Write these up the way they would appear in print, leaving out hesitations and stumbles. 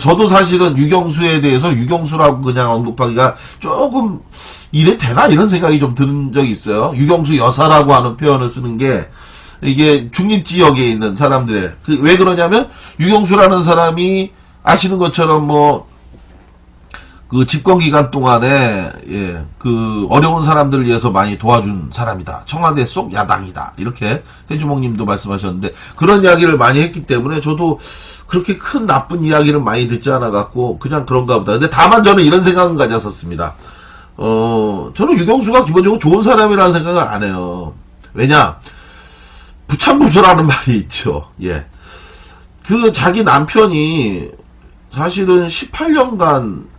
저도 사실은 유경수에 대해서 유경수라고 그냥 언급하기가 조금 이래 되나 이런 생각이 좀 드는 적이 있어요. 유경수 여사라고 하는 표현을 쓰는 게 이게 중립지역에 있는 사람들의 왜 그러냐면 유경수라는 사람이 아시는 것처럼 뭐 그 집권 기간 동안에 그 어려운 사람들을 위해서 많이 도와준 사람이다. 청와대 속 야당이다. 이렇게 해주목님도 말씀하셨는데 그런 이야기를 많이 했기 때문에 저도 그렇게 큰 나쁜 이야기를 많이 듣지 않아 갖고 그냥 그런가 보다. 근데 다만 저는 이런 생각은 가졌었습니다. 저는 유경수가 기본적으로 좋은 사람이라는 생각을 안 해요. 왜냐? 부참부수라는 말이 있죠. 예. 그 자기 남편이 사실은 18년간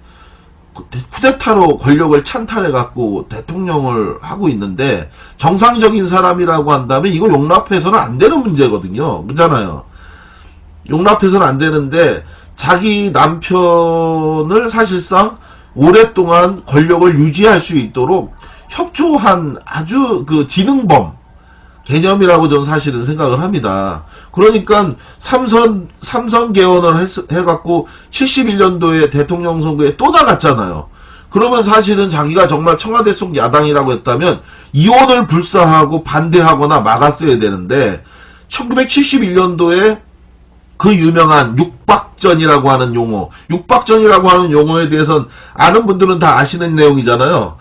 쿠데타로 권력을 찬탈해갖고 대통령을 하고 있는데 정상적인 사람이라고 한다면 이거 용납해서는 안 되는 문제거든요. 그렇잖아요. 용납해서는 안 되는데 자기 남편을 사실상 오랫동안 권력을 유지할 수 있도록 협조한 아주 그 지능범 개념이라고 저는 사실은 생각을 합니다. 그러니까 삼선 개헌을 해갖고 71년도에 대통령 선거에 또 나갔잖아요. 그러면 사실은 자기가 정말 청와대 속 야당이라고 했다면 이혼을 불사하고 반대하거나 막았어야 되는데 1971년도에 그 유명한 육박전이라고 하는 용어, 육박전이라고 하는 용어에 대해서는 아는 분들은 다 아시는 내용이잖아요.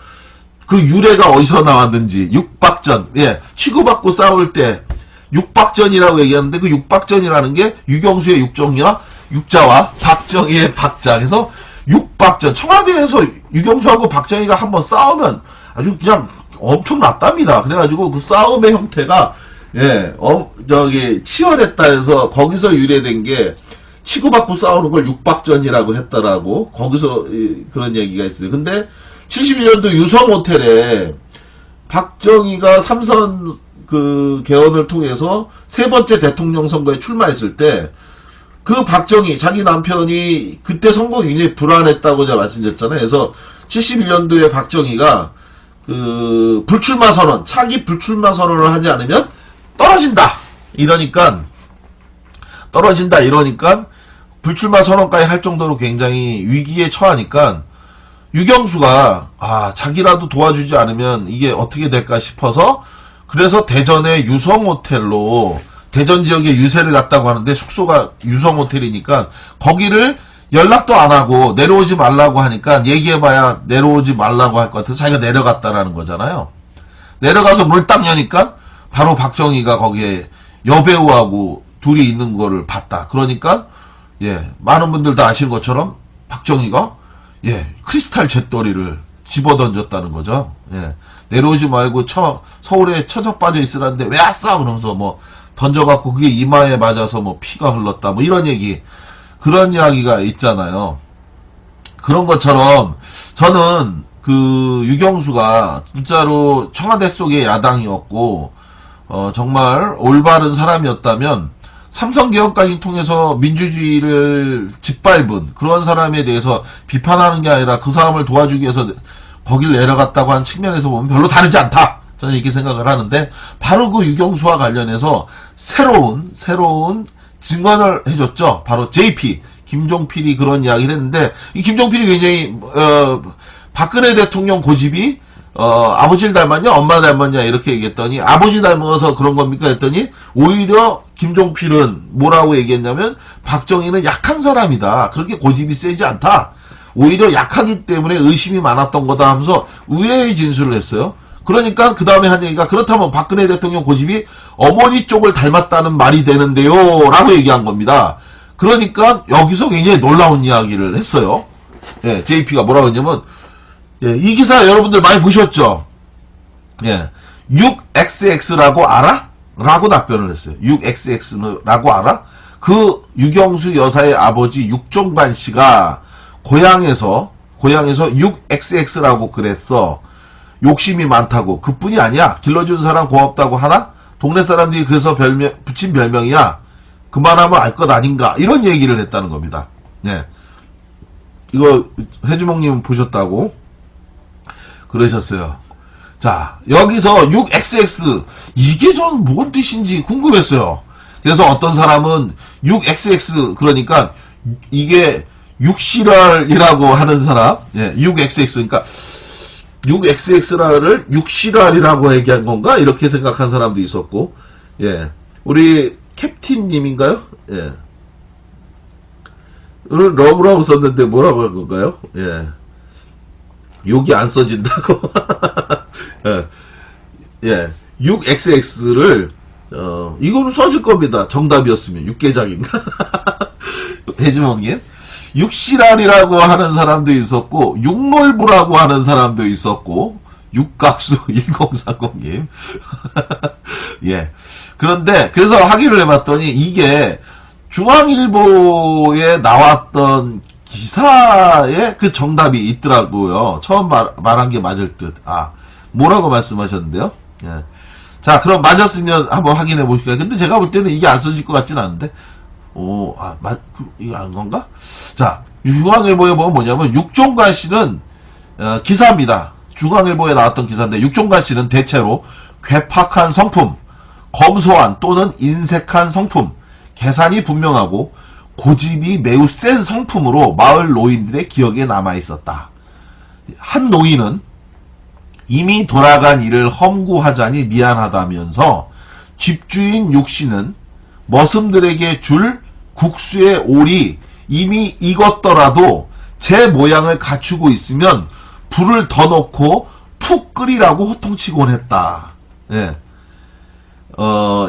그 유래가 어디서 나왔는지 육박전, 치고받고 싸울 때 육박전이라고 얘기하는데 그 육박전이라는 게 유경수의 육정이와 육자와 박정희의 박자. 그래서 육박전. 청와대에서 유경수하고 박정희가 한번 싸우면 아주 그냥 엄청났답니다. 그래가지고 그 싸움의 형태가 치열했다 해서 거기서 유래된 게 치고받고 싸우는 걸 육박전이라고 했더라고. 거기서 그런 얘기가 있어요. 근데 71년도 유성호텔에 박정희가 삼선 그 개헌을 통해서 세 번째 대통령 선거에 출마했을 때 그 박정희 자기 남편이 그때 선거 굉장히 불안했다고 제가 말씀드렸잖아요. 그래서 71년도에 박정희가 그 불출마 선언, 차기 불출마 선언을 하지 않으면 떨어진다 이러니까 불출마 선언까지 할 정도로 굉장히 위기에 처하니까 유경수가 자기라도 도와주지 않으면 이게 어떻게 될까 싶어서 그래서 대전의 유성호텔로 대전 지역에 유세를 갔다고 하는데 숙소가 유성호텔이니까 거기를 연락도 안 하고 내려오지 말라고 하니까 얘기해봐야 내려오지 말라고 할 것 같아서 자기가 내려갔다라는 거잖아요. 내려가서 물 딱 여니까 바로 박정희가 거기에 여배우하고 둘이 있는 거를 봤다. 그러니까 많은 분들 다 아시는 것처럼 박정희가 크리스탈 잿더리를 집어던졌다는 거죠. 내려오지 말고 서울에 처져 빠져 있으라는데 왜 왔어? 그러면서 뭐 던져갖고 그게 이마에 맞아서 뭐 피가 흘렀다. 뭐 이런 얘기, 그런 이야기가 있잖아요. 그런 것처럼 저는 그 유경수가 진짜로 청와대 속의 야당이었고, 정말 올바른 사람이었다면 삼성개헌까지 통해서 민주주의를 짓밟은 그런 사람에 대해서 비판하는 게 아니라 그 사람을 도와주기 위해서 거길 내려갔다고 한 측면에서 보면 별로 다르지 않다. 저는 이렇게 생각을 하는데 바로 그 유경수와 관련해서 새로운 증언을 해줬죠. 바로 JP 김종필이 그런 이야기를 했는데 이 김종필이 굉장히 박근혜 대통령 고집이 아버지를 닮았냐 엄마 닮았냐 이렇게 얘기했더니 아버지 닮아서 그런 겁니까 했더니 오히려 김종필은 뭐라고 얘기했냐면 박정희는 약한 사람이다. 그렇게 고집이 세지 않다. 오히려 약하기 때문에 의심이 많았던 거다 하면서 의외의 진술을 했어요. 그러니까 그 다음에 한 얘기가 그렇다면 박근혜 대통령 고집이 어머니 쪽을 닮았다는 말이 되는데요 라고 얘기한 겁니다. 그러니까 여기서 굉장히 놀라운 이야기를 했어요. JP가 뭐라고 했냐면 이 기사 여러분들 많이 보셨죠? 6XX라고 알아? 라고 답변을 했어요. 6XX라고 알아? 그 유경수 여사의 아버지 육종관 씨가 고향에서 6XX라고 그랬어. 욕심이 많다고. 그뿐이 아니야. 길러준 사람 고맙다고 하나? 동네 사람들이 그래서 붙인 별명이야. 그만하면 알 것 아닌가. 이런 얘기를 했다는 겁니다. 이거 해주먹님 보셨다고 그러셨어요. 자, 여기서 6XX 이게 전 뭔 뜻인지 궁금했어요. 그래서 어떤 사람은 6XX 그러니까 이게 육실알이라고 하는 사람, 예, 6XX, 그러니까 6XX를 육실알이라고 얘기한 건가? 이렇게 생각한 사람도 있었고, 예, 우리 캡틴님인가요? 예, 오늘 러브라고 썼는데 뭐라고 한 건가요? 예, 욕이 안 써진다고. 예, 예, 6XX를 이거는 써질 겁니다. 정답이었으면 육개장인가? 대지몽님. 육실알이라고 하는 사람도 있었고, 육놀부라고 하는 사람도 있었고, 육각수 1030님. 예. 그런데, 그래서 확인을 해봤더니, 이게 중앙일보에 나왔던 기사에 그 정답이 있더라고요. 처음 말한 게 맞을 듯. 아, 뭐라고 말씀하셨는데요? 예. 자, 그럼 맞았으면 한번 확인해 보실까요? 근데 제가 볼 때는 이게 안 써질 것 같진 않은데. 오, 이거 아는 건가? 자, 중앙일보에 보면 뭐냐면, 육종관 씨는, 기사입니다. 중앙일보에 나왔던 기사인데, 육종관 씨는 대체로 괴팍한 성품, 검소한 또는 인색한 성품, 계산이 분명하고, 고집이 매우 센 성품으로 마을 노인들의 기억에 남아 있었다. 한 노인은 이미 돌아간 일을 험구하자니 미안하다면서, 집주인 육씨는 머슴들에게 줄 국수의 올이 이미 익었더라도 제 모양을 갖추고 있으면 불을 더 넣고 푹 끓이라고 호통치곤 했다. 예.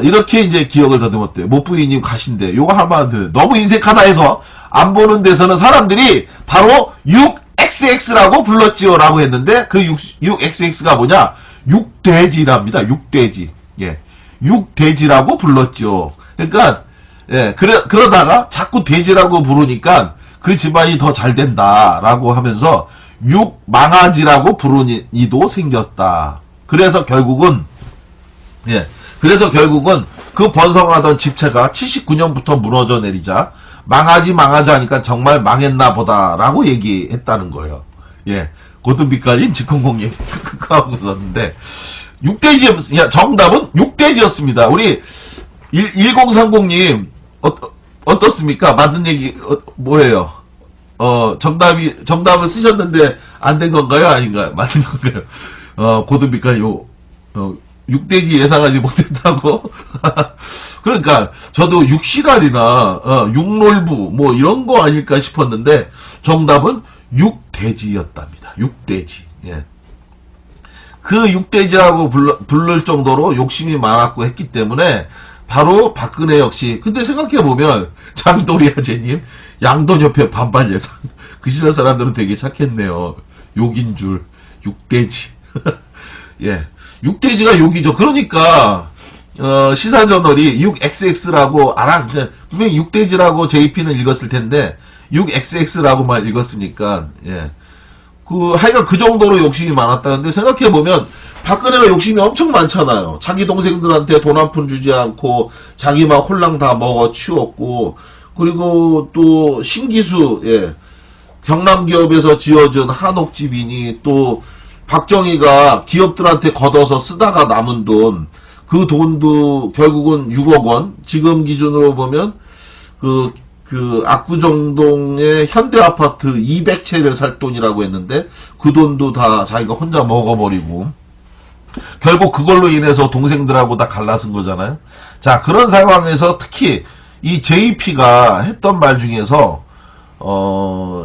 이렇게 이제 기억을 더듬었대요. 못부이님 가신데, 요거 한마디로 너무 인색하다 해서 안 보는 데서는 사람들이 바로 6XX라고 불렀지요. 라고 했는데, 그 6XX가 뭐냐? 육돼지랍니다. 육돼지. 예. 육돼지라고 불렀죠. 그러니까, 예, 그러다가 자꾸 돼지라고 부르니까 그 집안이 더 잘 된다라고 하면서 육망아지라고 부르는 이도 생겼다. 그래서 결국은 그 번성하던 집체가 79년부터 무너져 내리자 망아지 하니까 정말 망했나 보다라고 얘기했다는 거예요. 예, 고등비까지 직공공님 하고 있었는데, 정답은 육돼지였습니다. 우리 1030님, 어떻습니까? 맞는 얘기, 뭐예요? 정답을 쓰셨는데, 안 된 건가요? 아닌가요? 맞는 건가요? 고등비까지 육돼지 예상하지 못했다고? 그러니까, 저도 육실알이나, 육놀부, 뭐, 이런 거 아닐까 싶었는데, 정답은 육돼지였답니다. 육돼지. 예. 그 육돼지라고 부를 정도로 욕심이 많았고 했기 때문에, 바로 박근혜 역시. 근데 생각해보면 장도리 아재님 양돈 옆에 반발 예상. 그 시절 사람들은 되게 착했네요. 욕인 줄. 육돼지. 예, 육돼지가 욕이죠. 그러니까 시사저널이 6XX라고 분명히 육돼지라고 JP는 읽었을 텐데 6XX라고만 읽었으니까, 예, 하여간 그 정도로 욕심이 많았다는데, 생각해보면 박근혜가 욕심이 엄청 많잖아요. 자기 동생들한테 돈 한 푼 주지 않고 자기 막 홀랑 다 먹어 치웠고, 그리고 또 신기수, 예, 경남 기업에서 지어준 한옥집이니, 또 박정희가 기업들한테 걷어서 쓰다가 남은 돈, 그 돈도 결국은 6억 원, 지금 기준으로 보면 압구정동의 현대아파트 200채를 살 돈이라고 했는데, 그 돈도 다 자기가 혼자 먹어버리고, 결국 그걸로 인해서 동생들하고 다 갈라쓴 거잖아요. 자, 그런 상황에서 특히 이 JP가 했던 말 중에서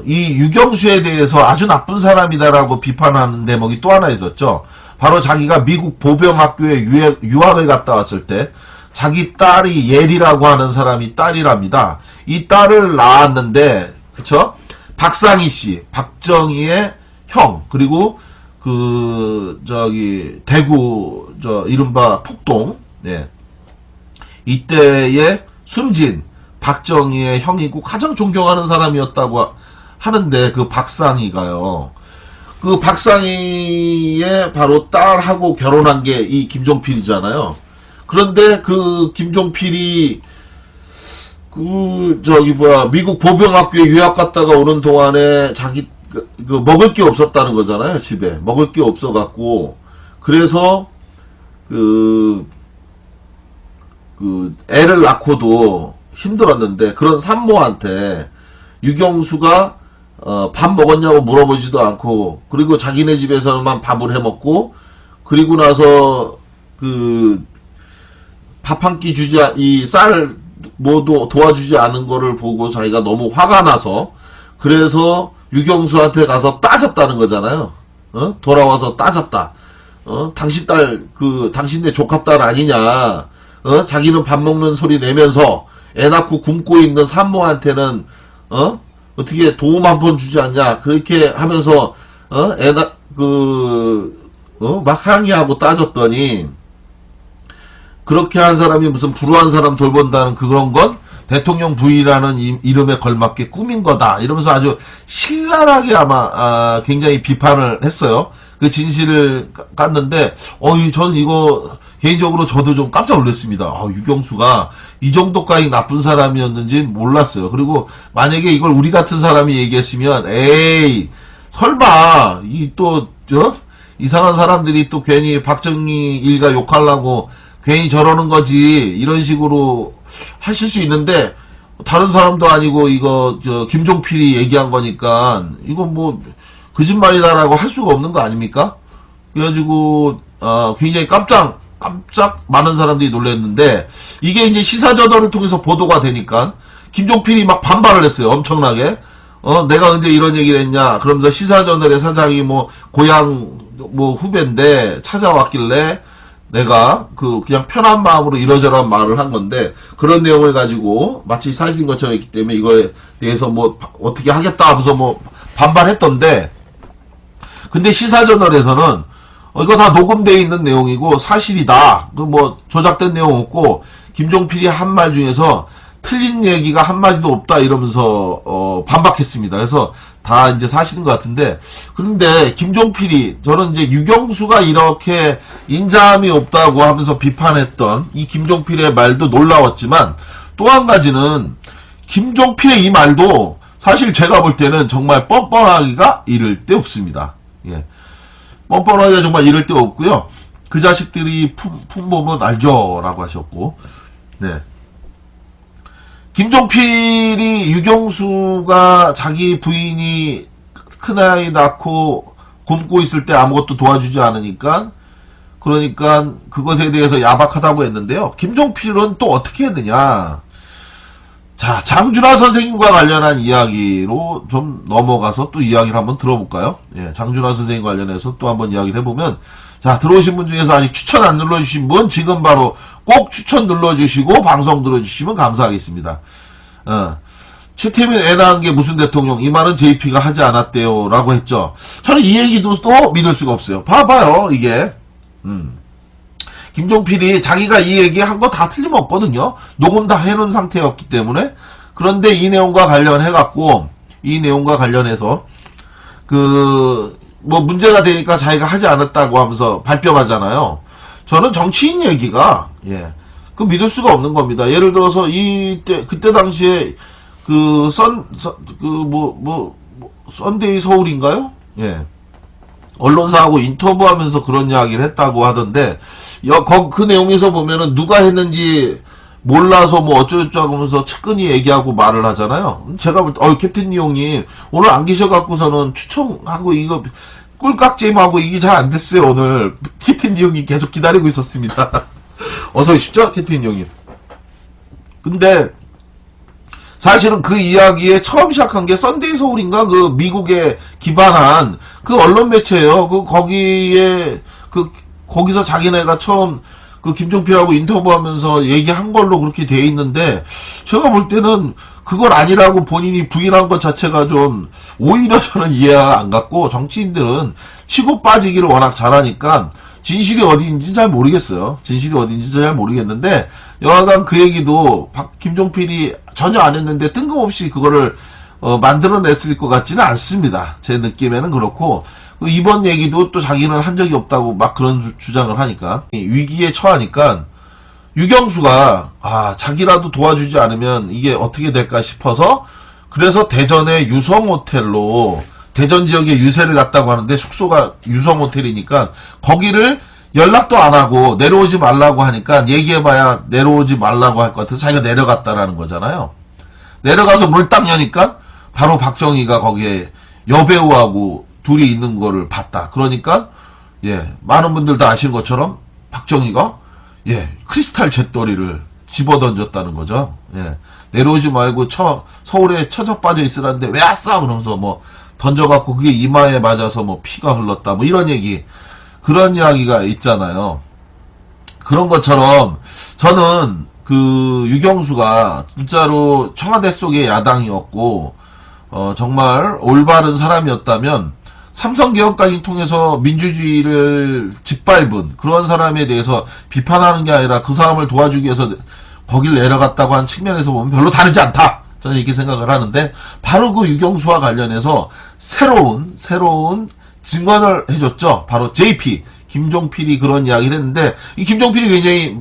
이 유경수에 대해서 아주 나쁜 사람이다라고 비판하는 대목이 또 하나 있었죠. 바로 자기가 미국 보병학교에 유학을 갔다 왔을 때 자기 딸이 예리라고 하는 사람이 딸이랍니다. 이 딸을 낳았는데, 그쵸? 박상희 씨, 박정희의 형, 그리고 대구, 이른바 폭동, 예. 이때에 숨진 박정희의 형이고 가장 존경하는 사람이었다고 하는데, 그 박상희가요. 그 박상희의 바로 딸하고 결혼한 게 이 김종필이잖아요. 그런데 그 김종필이 미국 보병학교에 유학 갔다가 오는 동안에 자기 먹을 게 없었다는 거잖아요. 집에 먹을 게 없어갖고, 그래서 애를 낳고도 힘들었는데, 그런 산모한테 유경수가 밥 먹었냐고 물어보지도 않고, 그리고 자기네 집에서만 밥을 해 먹고, 그리고 나서 밥 한 끼 주지, 이 쌀 뭐도 도와주지 않은 거를 보고 자기가 너무 화가 나서, 그래서 유경수한테 가서 따졌다는 거잖아요. 돌아와서 따졌다. 당신 딸, 당신네 조카 딸 아니냐. 자기는 밥 먹는 소리 내면서 애 낳고 굶고 있는 산모한테는, 어떻게 도움 한 번 주지 않냐. 그렇게 하면서, 막 항의하고 따졌더니, 그렇게 한 사람이 무슨 불우한 사람 돌본다는 그런 건 대통령 부인이라는 이름에 걸맞게 꾸민 거다. 이러면서 아주 신랄하게 아마, 굉장히 비판을 했어요. 그 진실을 깠는데, 저는 이거, 개인적으로 저도 좀 깜짝 놀랐습니다. 유경수가 이 정도까지 나쁜 사람이었는지 몰랐어요. 그리고 만약에 이걸 우리 같은 사람이 얘기했으면, 에이, 설마, 이상한 사람들이 또 괜히 박정희 일가 욕하려고 괜히 저러는 거지, 이런 식으로 하실 수 있는데, 다른 사람도 아니고, 김종필이 얘기한 거니까, 이건 뭐, 거짓말이다라고 할 수가 없는 거 아닙니까? 그래가지고, 굉장히 깜짝 많은 사람들이 놀랐는데, 이게 이제 시사저널을 통해서 보도가 되니까, 김종필이 막 반발을 했어요. 엄청나게. 내가 언제 이런 얘기를 했냐. 그러면서 시사저널의 사장이 고향, 후배인데, 찾아왔길래, 내가 그냥 편한 마음으로 이러저러한 말을 한 건데, 그런 내용을 가지고 마치 사실인 것처럼 했기 때문에 이거에 대해서 어떻게 하겠다 하면서 반발했던데, 근데 시사저널에서는 이거 다 녹음되어 있는 내용이고 사실이다. 조작된 내용 없고, 김종필이 한 말 중에서 틀린 얘기가 한마디도 없다 이러면서 반박했습니다. 그래서 다 이제 사실인 것 같은데, 그런데 김종필이, 저는 이제 유경수가 이렇게 인자함이 없다고 하면서 비판했던 이 김종필의 말도 놀라웠지만, 또 한 가지는 김종필의 이 말도 사실 제가 볼 때는 정말 뻔뻔하기가 이를 데 없습니다. 예. 뻔뻔하기가 정말 이를 데 없고요. 그 자식들이 품보면 알죠 라고 하셨고, 네. 김종필이 유경수가 자기 부인이 큰아이 낳고 굶고 있을 때 아무것도 도와주지 않으니까, 그러니까 그것에 대해서 야박하다고 했는데요. 김종필은 또 어떻게 했느냐. 자, 장준하 선생님과 관련한 이야기로 좀 넘어가서 또 이야기를 한번 들어볼까요? 예, 장준하 선생님 관련해서 또 한번 이야기를 해보면, 자, 들어오신 분 중에서 아직 추천 안 눌러주신 분 지금 바로 꼭 추천 눌러주시고 방송 들어주시면 감사하겠습니다. 최태민 애 낳은 게 무슨 대통령, 이 말은 JP가 하지 않았대요 라고 했죠. 저는 이 얘기도 또 믿을 수가 없어요. 봐봐요, 이게. 김종필이 자기가 이 얘기 한 거 다 틀림없거든요. 녹음 다 해놓은 상태였기 때문에. 그런데 이 내용과 관련해갖고, 이 내용과 관련해서, 문제가 되니까 자기가 하지 않았다고 하면서 발뺌하잖아요. 저는 정치인 얘기가, 믿을 수가 없는 겁니다. 예를 들어서, 그때 당시에, 썬데이 서울인가요? 예. 언론사하고 인터뷰하면서 그런 이야기를 했다고 하던데, 그 내용에서 보면은 누가 했는지 몰라서 어쩌고저쩌고 하면서 측근히 얘기하고 말을 하잖아요. 제가 볼 때, 캡틴 형님, 오늘 안 계셔갖고서는 추첨하고 이거, 꿀깍잼하고 이게 잘 안 됐어요, 오늘. 캡틴 형님 계속 기다리고 있었습니다. 어서 오십시오, 캡틴 형님. 근데, 사실은 그 이야기에 처음 시작한 게 썬데이 서울인가? 미국에 기반한 언론 매체예요. 거기서 자기네가 처음 김종필하고 인터뷰하면서 얘기한 걸로 그렇게 돼 있는데, 제가 볼 때는 그걸 아니라고 본인이 부인한 것 자체가 좀 오히려 저는 이해가 안 갔고, 정치인들은 치고 빠지기를 워낙 잘하니까 진실이 어디인지 잘 모르겠어요. 진실이 어디인지 잘 모르겠는데, 여하간 그 얘기도 김종필이 전혀 안 했는데 뜬금없이 그거를 만들어냈을 것 같지는 않습니다. 제 느낌에는 그렇고, 이번 얘기도 또 자기는 한 적이 없다고 막 그런 주장을 하니까, 위기에 처하니까 유경수가 자기라도 도와주지 않으면 이게 어떻게 될까 싶어서, 그래서 대전의 유성호텔로, 대전 지역에 유세를 갔다고 하는데 숙소가 유성호텔이니까 거기를 연락도 안 하고 내려오지 말라고 하니까, 얘기해봐야 내려오지 말라고 할 것 같아서 자기가 내려갔다라는 거잖아요. 내려가서 물 딱 여니까 바로 박정희가 거기에 여배우하고 둘이 있는 거를 봤다. 그러니까 많은 분들 다 아시는 것처럼 박정희가 크리스탈 잿더리를 집어던졌다는 거죠. 내려오지 말고 서울에 처져 빠져 있으라는데 왜 왔어? 그러면서 뭐 던져갖고 그게 이마에 맞아서 뭐 피가 흘렀다. 뭐 이런 그런 이야기가 있잖아요. 그런 것처럼 저는 그 유경수가 진짜로 청와대 속의 야당이었고 정말 올바른 사람이었다면 삼성개혁까지 통해서 민주주의를 짓밟은 그런 사람에 대해서 비판하는 게 아니라 그 사람을 도와주기 위해서 거길 내려갔다고 한 측면에서 보면 별로 다르지 않다. 저는 이렇게 생각을 하는데 바로 그 유경수와 관련해서 새로운 증언을 해줬죠. 바로 JP 김종필이 그런 이야기를 했는데 이 김종필이 굉장히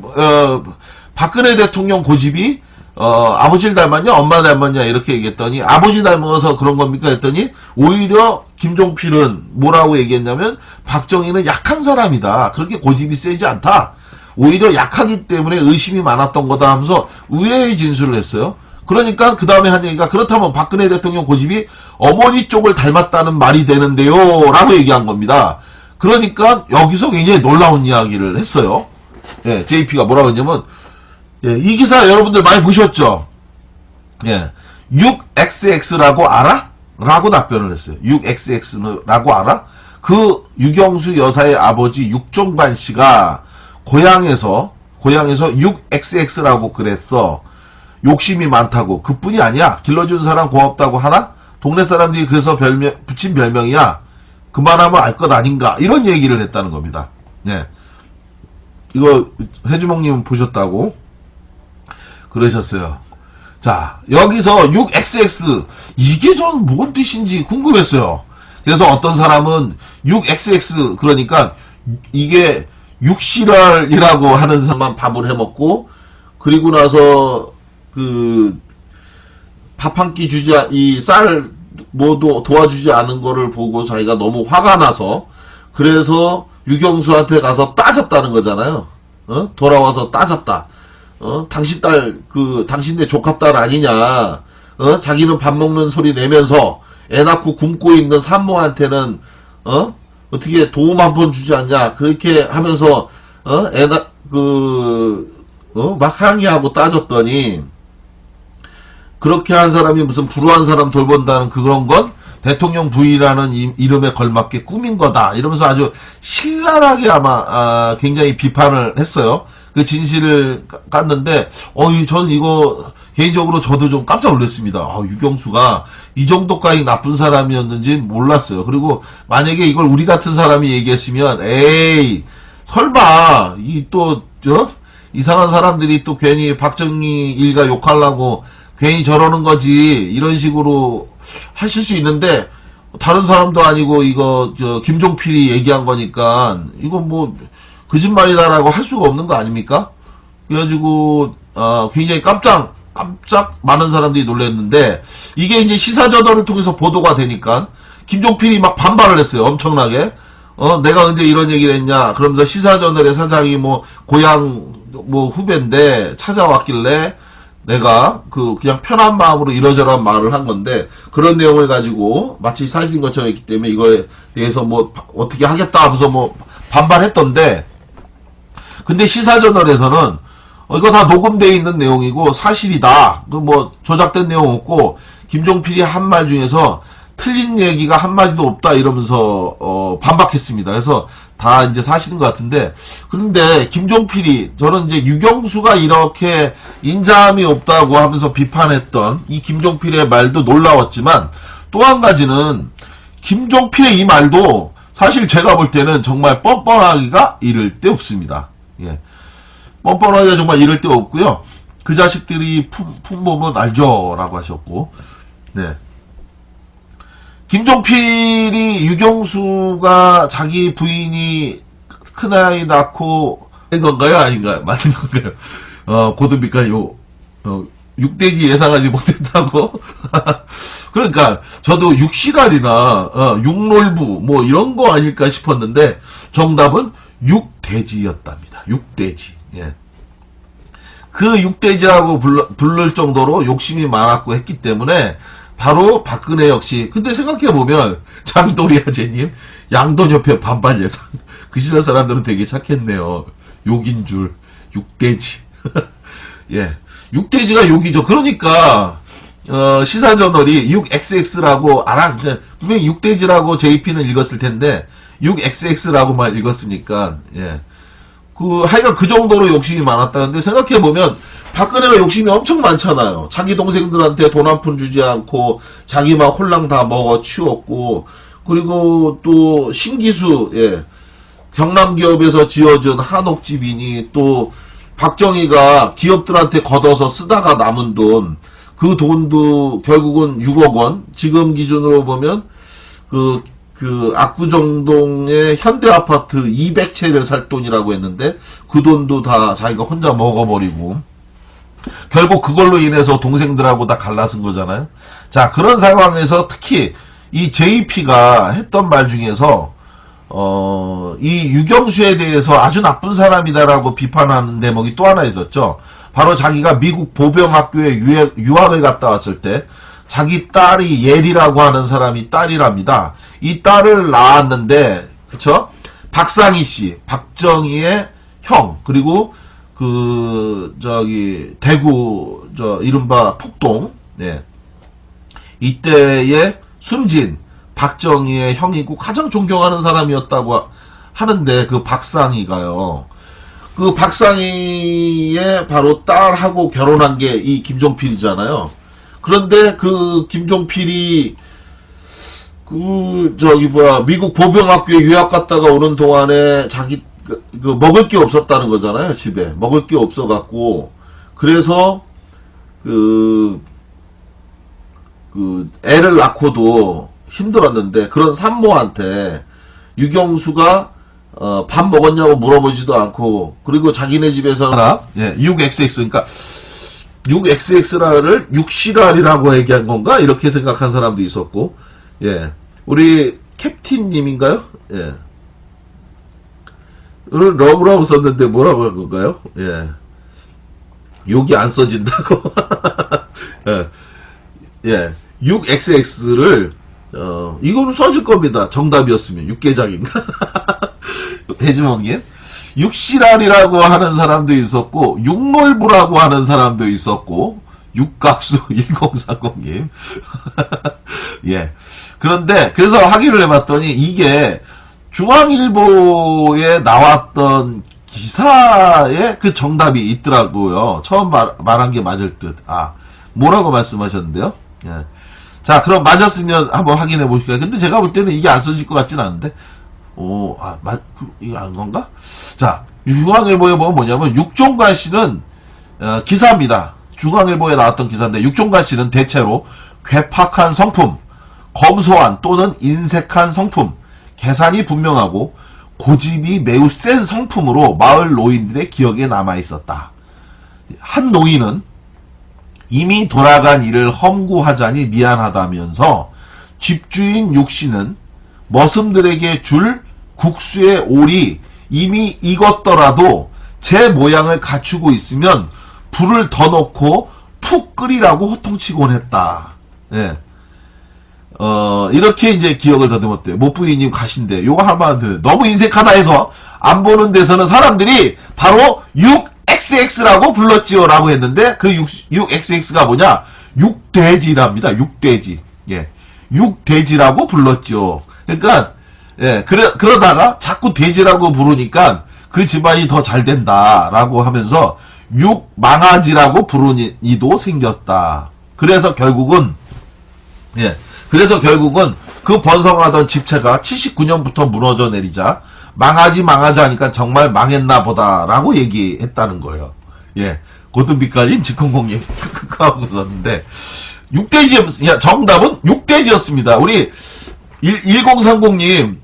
박근혜 대통령 고집이 아버지를 닮았냐 엄마 닮았냐 이렇게 얘기했더니 아버지 닮아서 그런 겁니까 했더니 오히려 김종필은 뭐라고 얘기했냐면 박정희는 약한 사람이다. 그렇게 고집이 세지 않다. 오히려 약하기 때문에 의심이 많았던 거다 하면서 의외의 진술을 했어요. 그러니까 그 다음에 한 얘기가 그렇다면 박근혜 대통령 고집이 어머니 쪽을 닮았다는 말이 되는데요 라고 얘기한 겁니다. 그러니까 여기서 굉장히 놀라운 이야기를 했어요. JP가 뭐라고 했냐면 이 기사 여러분들 많이 보셨죠? 6XX라고 알아? 라고 답변을 했어요. 6XX라고 알아? 그 유경수 여사의 아버지 육종관 씨가 고향에서 6XX라고 그랬어. 욕심이 많다고. 그뿐이 아니야. 길러준 사람 고맙다고 하나? 동네 사람들이 그래서 붙인 별명이야. 그만하면 알 것 아닌가. 이런 얘기를 했다는 겁니다. 이거 해주먹님 보셨다고 그러셨어요. 자, 여기서 6XX 이게 전 뭔 뜻인지 궁금했어요. 그래서 어떤 사람은 6XX 그러니까 이게 6시랄이라고 하는 사람만 밥을 해먹고 그리고 나서 그 밥 한 끼 주지 이 쌀 뭐도 도와주지 않은 거를 보고 자기가 너무 화가 나서 그래서 유경수한테 가서 따졌다는 거잖아요. 돌아와서 따졌다. 당신 딸 당신네 조카 딸 아니냐. 자기는 밥 먹는 소리 내면서 애 낳고 굶고 있는 산모한테는 어떻게 도움 한 번 주지 않냐. 그렇게 하면서 막 항의하고 따졌더니 그렇게 한 사람이 무슨 불우한 사람 돌본다는 그런 건 대통령 부인이라는 이름에 걸맞게 꾸민 거다. 이러면서 아주 신랄하게 아마 굉장히 비판을 했어요. 그 진실을 깠는데 저는 이거 개인적으로 저도 좀 깜짝 놀랐습니다. 유경수가 이 정도까지 나쁜 사람이었는지 몰랐어요. 그리고 만약에 이걸 우리 같은 사람이 얘기했으면 에이 설마 이상한 사람들이 또 괜히 박정희 일가 욕하려고 괜히 저러는 거지 이런 식으로 하실 수 있는데 다른 사람도 아니고 이거 김종필이 얘기한 거니까 이거 뭐 거짓말이다라고 할 수가 없는 거 아닙니까? 그래가지고 굉장히 깜짝 많은 사람들이 놀랐는데 이게 이제 시사저널을 통해서 보도가 되니까 김종필이 막 반발을 했어요. 엄청나게. 내가 언제 이런 얘기를 했냐. 그러면서 시사저널의 사장이 뭐 고향 뭐 후배인데 찾아왔길래 내가 그냥 편한 마음으로 이러저러한 말을 한 건데 그런 내용을 가지고 마치 사실인 것처럼 했기 때문에 이거에 대해서 뭐 어떻게 하겠다 하면서 뭐 반발했던데 근데 시사저널에서는 이거 다 녹음되어 있는 내용이고 사실이다. 뭐 조작된 내용 없고 김종필이 한 말 중에서 틀린 얘기가 한마디도 없다 이러면서 반박했습니다. 그래서 다 이제 사실인 것 같은데 그런데 김종필이 저는 이제 유경수가 이렇게 인자함이 없다고 하면서 비판했던 이 김종필의 말도 놀라웠지만 또 한 가지는 김종필의 이 말도 사실 제가 볼 때는 정말 뻔뻔하기가 이를 데 없습니다. 뻔뻔하기가 정말 이를 데 없고요. 그 자식들이 품보면 알죠 라고 하셨고 김종필이 유경수가 자기 부인이 큰아이 낳고 된 건가요? 아닌가요? 맞는 건가요? 고든비가 6대기 예상하지 못했다고? 그러니까 저도 육실알이나 육놀부 뭐 이런 거 아닐까 싶었는데 정답은 육돼지였답니다. 육돼지. 그 육돼지라고 부를 정도로 욕심이 많았고 했기 때문에 바로 박근혜 역시. 근데 생각해보면, 장도리아제님, 양돈 옆에 반발 예상. 그 시절 사람들은 되게 착했네요. 욕인 줄, 육돼지. 예. 육돼지가 욕이죠. 그러니까, 시사저널이 6XX라고, 분명히 육돼지라고 JP는 읽었을 텐데, 6XX라고만 읽었으니까, 예. 하여간 그 정도로 욕심이 많았다는데, 생각해보면, 박근혜가 욕심이 엄청 많잖아요. 자기 동생들한테 돈 한 푼 주지 않고, 자기 막 홀랑 다 먹어 치웠고, 그리고 또, 신기수, 예. 경남 기업에서 지어준 한옥집이니, 또, 박정희가 기업들한테 걷어서 쓰다가 남은 돈, 그 돈도 결국은 6억 원, 지금 기준으로 보면, 압구정동의 현대아파트 200채를 살 돈이라고 했는데, 그 돈도 다 자기가 혼자 먹어버리고, 결국 그걸로 인해서 동생들하고 다 갈라쓴 거잖아요. 자, 그런 상황에서 특히 이 JP가 했던 말 중에서 이 유경수에 대해서 아주 나쁜 사람이다라고 비판하는 대목이 또 하나 있었죠. 바로 자기가 미국 보병학교에 유학을 갔다 왔을 때 자기 딸이 예리라고 하는 사람이 딸이랍니다. 이 딸을 낳았는데, 그쵸? 박상희 씨, 박정희의 형, 그리고 대구, 이른바 폭동, 네. 이때에 숨진 박정희의 형이고 가장 존경하는 사람이었다고 하는데, 그 박상희가요. 그 박상희의 바로 딸하고 결혼한 게 이 김종필이잖아요. 그런데 그 김종필이 미국 보병학교에 유학 갔다가 오는 동안에 자기 먹을 게 없었다는 거잖아요. 집에 먹을 게 없어갖고, 그래서 애를 낳고도 힘들었는데, 그런 산모한테 유경수가 밥 먹었냐고 물어보지도 않고, 그리고 자기네 집에서는 6XX, 그러니까 6XX를 6시랄이라고 얘기한 건가? 이렇게 생각한 사람도 있었고, 예. 우리 캡틴님인가요? 예. 오늘 러브라고 썼는데 뭐라고 한 건가요? 예. 욕이 안 써진다고. 예. 예. 6XX를, 이거는 써질 겁니다. 정답이었으면. 육개장인가? 대주먹님. 육시랄이라고 하는 사람도 있었고, 육놀부라고 하는 사람도 있었고, 육각수 1030님. 예. 그런데, 그래서 확인을 해봤더니, 이게 중앙일보에 나왔던 기사에 그 정답이 있더라고요. 처음 말한 게 맞을 듯. 뭐라고 말씀하셨는데요? 예. 자, 그럼 맞았으면 한번 확인해 보실까요? 근데 제가 볼 때는 이게 안 써질 것 같진 않은데. 이거 아는 건가? 자, 중앙일보에 보면 뭐냐면, 육종관 씨는, 기사입니다. 중앙일보에 나왔던 기사인데, 육종관 씨는 대체로 괴팍한 성품, 검소한 또는 인색한 성품, 계산이 분명하고, 고집이 매우 센 성품으로 마을 노인들의 기억에 남아있었다. 한 노인은 이미 돌아간 일을 험구하자니 미안하다면서, 집주인 육씨는 머슴들에게 줄 국수의 올이 이미 익었더라도 제 모양을 갖추고 있으면 불을 더 넣고 푹 끓이라고 호통치곤 했다. 예. 이렇게 이제 기억을 더듬었대요. 못부이님 가신데, 요거 한번 들어요. 너무 인색하다 해서 안 보는 데서는 사람들이 바로 6XX라고 불렀지요. 라고 했는데, 그 6XX가 뭐냐? 육돼지랍니다. 육돼지. 예. 육돼지라고 불렀죠. 그러니까, 예, 그러다가 자꾸 돼지라고 부르니까 그 집안이 더 잘 된다라고 하면서 육망아지라고 부르는 이도 생겼다. 그래서 결국은 그 번성하던 집체가 79년부터 무너져 내리자 망하지 하니까 정말 망했나 보다라고 얘기했다는 거예요. 예. 고든빛깔님, 직공공님, 하고 있었는데, 정답은 육돼지였습니다. 우리 1030님,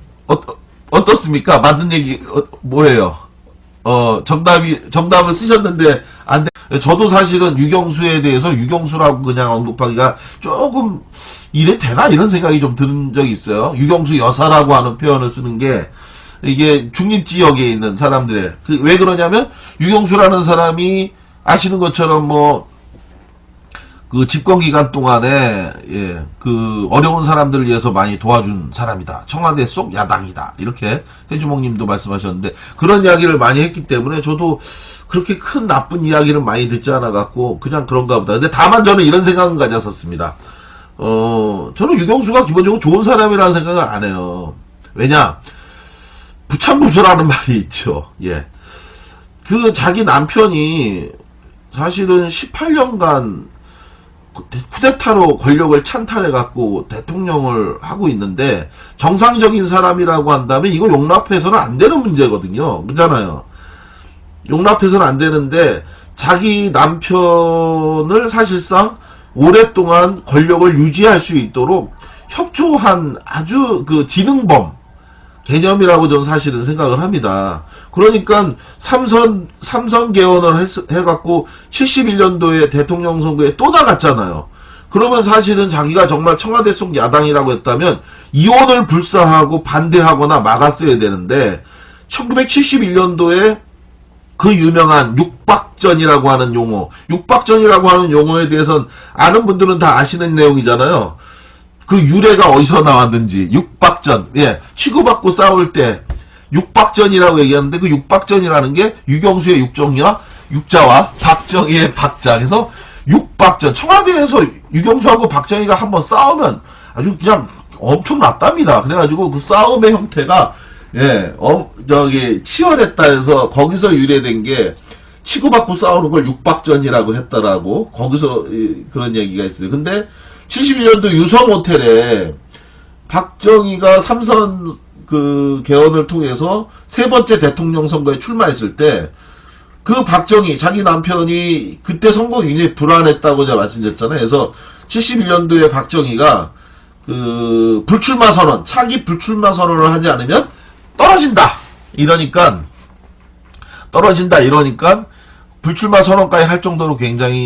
어떻습니까? 맞는 얘기, 뭐예요? 정답을 쓰셨는데, 안 돼. 저도 사실은 유경수에 대해서 유경수라고 그냥 언급하기가 조금, 이래 되나? 이런 생각이 좀 드는 적이 있어요. 유경수 여사라고 하는 표현을 쓰는 게, 이게 중립지역에 있는 사람들의, 왜 그러냐면, 유경수라는 사람이 아시는 것처럼 그 집권 기간 동안에 예, 그 어려운 사람들을 위해서 많이 도와준 사람이다. 청와대 속 야당이다. 이렇게 해주목님도 말씀하셨는데 그런 이야기를 많이 했기 때문에 저도 그렇게 큰 나쁜 이야기를 많이 듣지 않아 갖고 그냥 그런가 보다. 근데 다만 저는 이런 생각은 가졌었습니다. 저는 유경수가 기본적으로 좋은 사람이라는 생각을 안 해요. 왜냐? 부참부수라는 말이 있죠. 예. 그 자기 남편이 사실은 18년간 쿠데타로 권력을 찬탈해갖고 대통령을 하고 있는데 정상적인 사람이라고 한다면 이거 용납해서는 안 되는 문제거든요. 그렇잖아요. 용납해서는 안 되는데 자기 남편을 사실상 오랫동안 권력을 유지할 수 있도록 협조한 아주 그 지능범 개념이라고 저는 사실은 생각을 합니다. 그러니까 삼선 개헌을 해갖고 71년도에 대통령 선거에 또 나갔잖아요. 그러면 사실은 자기가 정말 청와대 속 야당이라고 했다면 이혼을 불사하고 반대하거나 막았어야 되는데 1971년도에 그 유명한 육박전이라고 하는 용어, 육박전이라고 하는 용어에 대해서는 아는 분들은 다 아시는 내용이잖아요. 그 유래가 어디서 나왔는지 육박전, 예, 치고받고 싸울 때 육박전이라고 얘기하는데 그 육박전이라는 게 유경수의 육자와 박정희의 박자. 그래서 육박전. 청와대에서 유경수하고 박정희가 한번 싸우면 아주 그냥 엄청났답니다. 그래가지고 그 싸움의 형태가 예, 치열했다 해서 거기서 유래된 게 치고받고 싸우는 걸 육박전이라고 했더라고. 거기서 그런 얘기가 있어요. 근데 71년도 유성호텔에 박정희가 삼선 그 개헌을 통해서 세 번째 대통령 선거에 출마했을 때 그 박정희 자기 남편이 그때 선거 굉장히 불안했다고 제가 말씀드렸잖아요. 그래서 71년도에 박정희가 그 불출마 선언, 차기 불출마 선언을 하지 않으면 떨어진다 이러니까 불출마 선언까지 할 정도로 굉장히